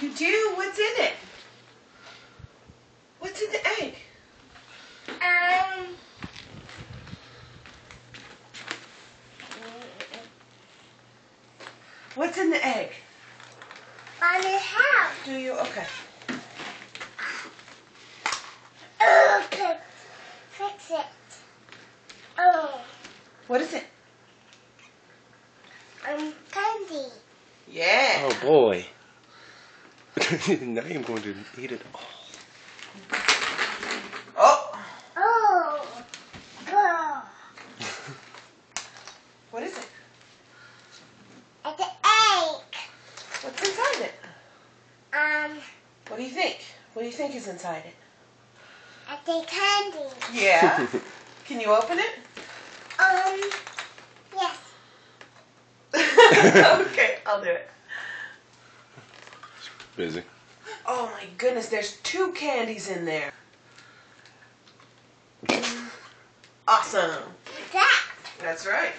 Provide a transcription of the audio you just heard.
You do? What's in it? What's in the egg? What's in the egg? On the house. Do you? Okay. Okay. Fix it. Oh. What is it? Candy. Yeah. Oh boy. Now I'm going to eat it all. Oh. Oh. Girl. What is it? It's an egg. What's inside it? What do you think? What do you think is inside it? It's a candy. Yeah. Can you open it? Yes. Okay, I'll do it. Busy. Oh my goodness, there's 2 candies in there. Awesome. That. That's right.